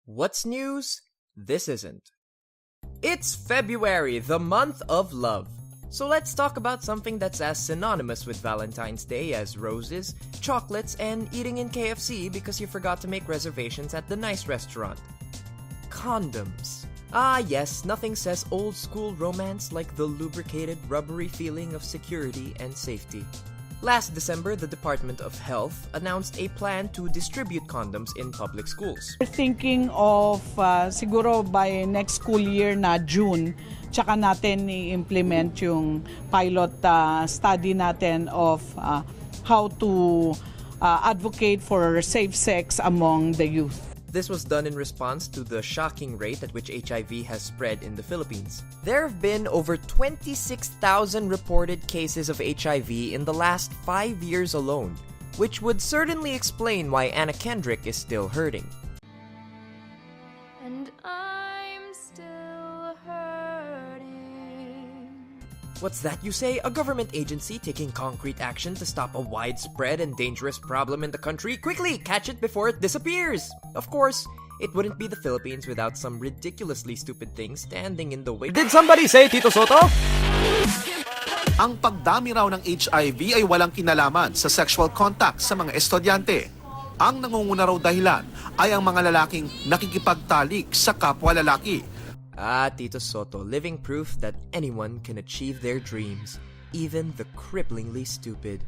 What's news? This isn't. It's February, the month of love. So let's talk about something that's as synonymous with Valentine's Day as roses, chocolates, and eating in KFC because you forgot to make reservations at the nice restaurant. Condoms. Ah yes, nothing says old school romance like the lubricated, rubbery feeling of security and safety. Last December, the Department of Health announced a plan to distribute condoms in public schools. We're thinking of siguro by next school year na June, tsaka natin i-implement yung pilot study natin of how to advocate for safe sex among the youth. This was done in response to the shocking rate at which HIV has spread in the Philippines. There have been over 26,000 reported cases of HIV in the last 5 years alone, which would certainly explain why Anna Kendrick is still hurting. And I'm still hurting. What's that you say? A government agency taking concrete action to stop a widespread and dangerous problem in the country? Quickly, catch it before it disappears! Of course, it wouldn't be the Philippines without some ridiculously stupid things standing in the way. Did somebody say Tito Soto? Ang pagdami raw ng HIV ay walang kinalaman sa sexual contact sa mga estudyante. Ang nangunguna raw dahilan ay ang mga lalaking nakikipagtalik sa kapwa lalaki. Ah, Tito Soto, living proof that anyone can achieve their dreams, even the cripplingly stupid.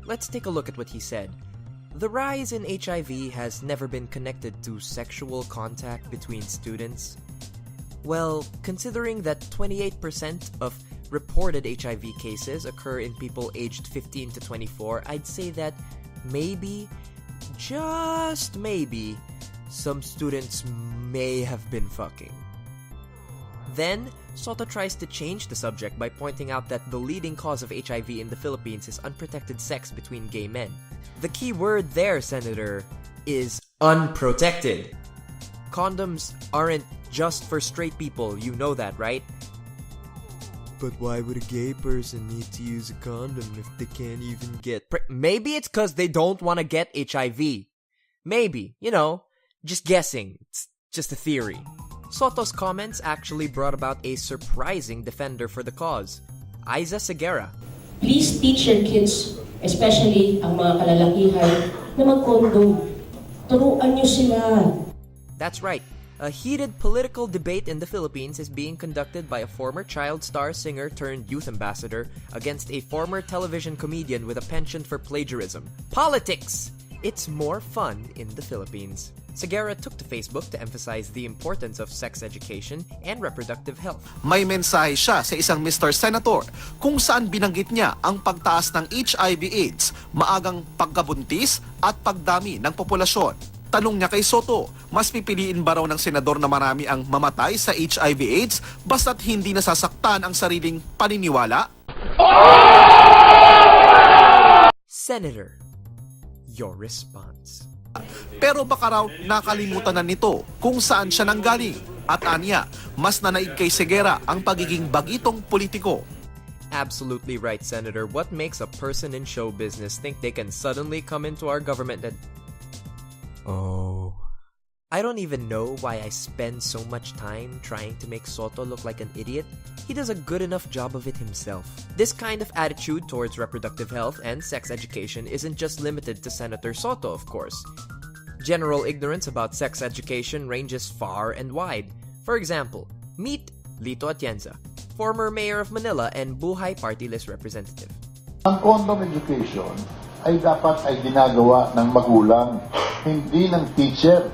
Let's take a look at what he said. The rise in HIV has never been connected to sexual contact between students. Well, considering that 28% of reported HIV cases occur in people aged 15 to 24, I'd say that maybe, just maybe, some students may have been fucking. Then, Soto tries to change the subject by pointing out that the leading cause of HIV in the Philippines is unprotected sex between gay men. The key word there, Senator, is unprotected. Condoms aren't just for straight people, you know that, right? But why would a gay person need to use a condom if they can't even get Maybe it's because they don't want to get HIV. Maybe, just guessing. It's just a theory. Soto's comments actually brought about a surprising defender for the cause, Aiza Segura. Please teach your kids, especially ang mga kalalakihan, na mag-condom. Turuan nyo sila. That's right. A heated political debate in the Philippines is being conducted by a former child star singer turned youth ambassador against a former television comedian with a penchant for plagiarism. Politics! It's more fun in the Philippines. Segura took to Facebook to emphasize the importance of sex education and reproductive health. May mensahe siya sa isang Mr. Senator kung saan binanggit niya ang pagtaas ng HIV/AIDS, maagang pagkabuntis at pagdami ng populasyon. Tanong niya kay Soto, mas pipiliin ba raw ng senador na marami ang mamatay sa HIV/AIDS basta't hindi nasasaktan ang sariling paniniwala? Senator, your response. Pero baka raw nakalimutan na nito kung saan siya nanggaling. At anya, mas nanaig kay Segura ang pagiging bagitong politiko. Absolutely right, Senator. What makes a person in show business think they can suddenly come into our government and... Oh... I don't even know why I spend so much time trying to make Soto look like an idiot. He does a good enough job of it himself. This kind of attitude towards reproductive health and sex education isn't just limited to Senator Soto, of course. General ignorance about sex education ranges far and wide. For example, meet Lito Atienza, former mayor of Manila and Buhay Party List representative. Ang condom education ay dapat ay ginagawa ng magulang, hindi ng teacher.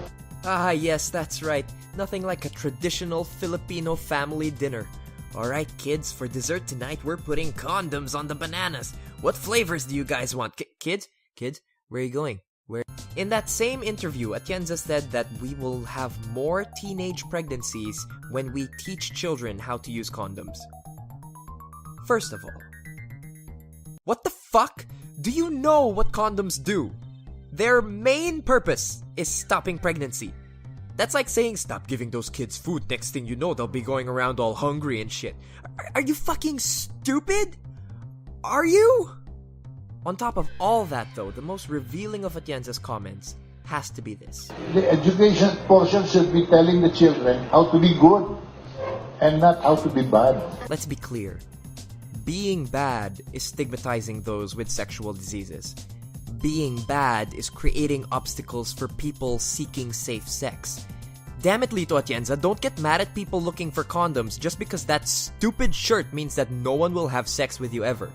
Ah, yes, that's right. Nothing like a traditional Filipino family dinner. Alright, kids, for dessert tonight, we're putting condoms on the bananas. What flavors do you guys want? Kids, where are you going? Where? In that same interview, Atienza said that we will have more teenage pregnancies when we teach children how to use condoms. First of all, what the fuck? Do you know what condoms do? Their main purpose is stopping pregnancy. That's like saying stop giving those kids food. Next thing you know, they'll be going around all hungry and shit. Are you fucking stupid? Are you? On top of all that though, the most revealing of Atienza's comments has to be this. The education portion should be telling the children how to be good and not how to be bad. Let's be clear. Being bad is stigmatizing those with sexual diseases. Being bad is creating obstacles for people seeking safe sex. Damn it, Lito Atienza, don't get mad at people looking for condoms just because that stupid shirt means that no one will have sex with you ever.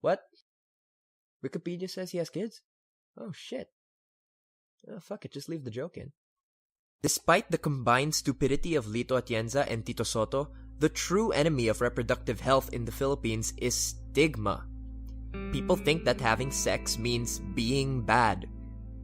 What? Wikipedia says he has kids? Oh shit. Oh, fuck it, just leave the joke in. Despite the combined stupidity of Lito Atienza and Tito Soto, the true enemy of reproductive health in the Philippines is stigma. People think that having sex means being bad.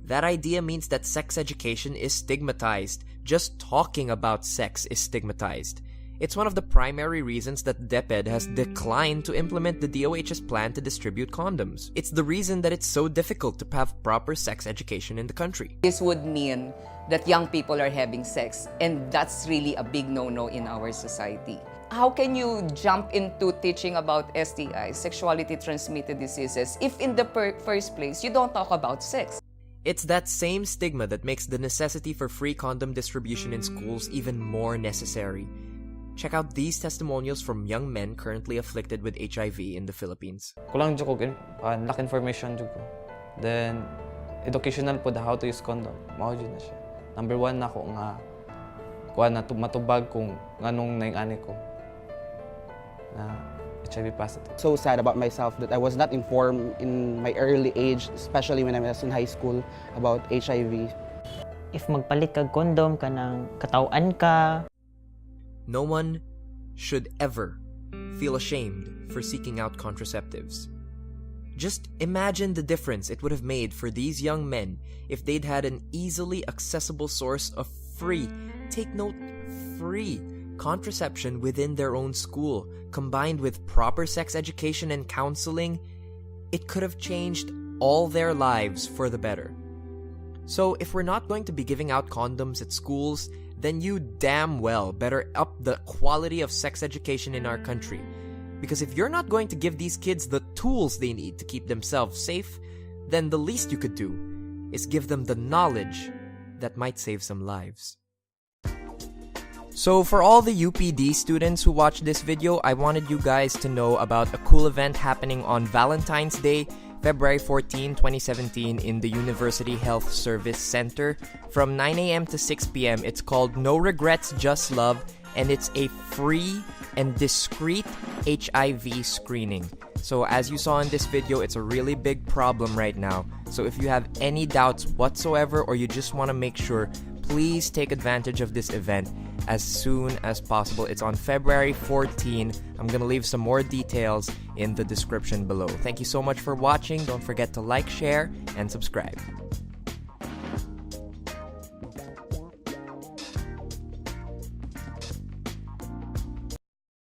That idea means that sex education is stigmatized. Just talking about sex is stigmatized. It's one of the primary reasons that DepEd has declined to implement the DOH's plan to distribute condoms. It's the reason that it's so difficult to have proper sex education in the country. This would mean that young people are having sex, and that's really a big no-no in our society. How can you jump into teaching about STIs, sexuality transmitted diseases, if in the first place you don't talk about sex? It's that same stigma that makes the necessity for free condom distribution in schools even more necessary. Check out these testimonials from young men currently afflicted with HIV in the Philippines. Kulang jud ko lack information jud ko. Then educational po how to use condom. Mao jud na siya. Number 1 na ko nga kuha na matubag kung nganong naing-ani ko na HIV positive. So sad about myself that I was not informed in my early age, especially when I was in high school, about HIV. If magpalit kag condom kanang katawan ka. No one should ever feel ashamed for seeking out contraceptives. Just imagine the difference it would have made for these young men if they'd had an easily accessible source of free, take note, free contraception within their own school, combined with proper sex education and counseling. It could have changed all their lives for the better. So if we're not going to be giving out condoms at schools, then you damn well better up the quality of sex education in our country. Because if you're not going to give these kids the tools they need to keep themselves safe, then the least you could do is give them the knowledge that might save some lives. So for all the UPD students who watch this video, I wanted you guys to know about a cool event happening on Valentine's Day, February 14, 2017 in the University Health Service Center from 9 a.m. to 6 p.m. It's called No Regrets, Just Love, and it's a free and discreet HIV screening. So as you saw in this video, it's a really big problem right now. So if you have any doubts whatsoever or you just want to make sure, please take advantage of this event as soon as possible. It's on February 14. I'm going to leave some more details in the description below. Thank you so much for watching. Don't forget to like, share, and subscribe.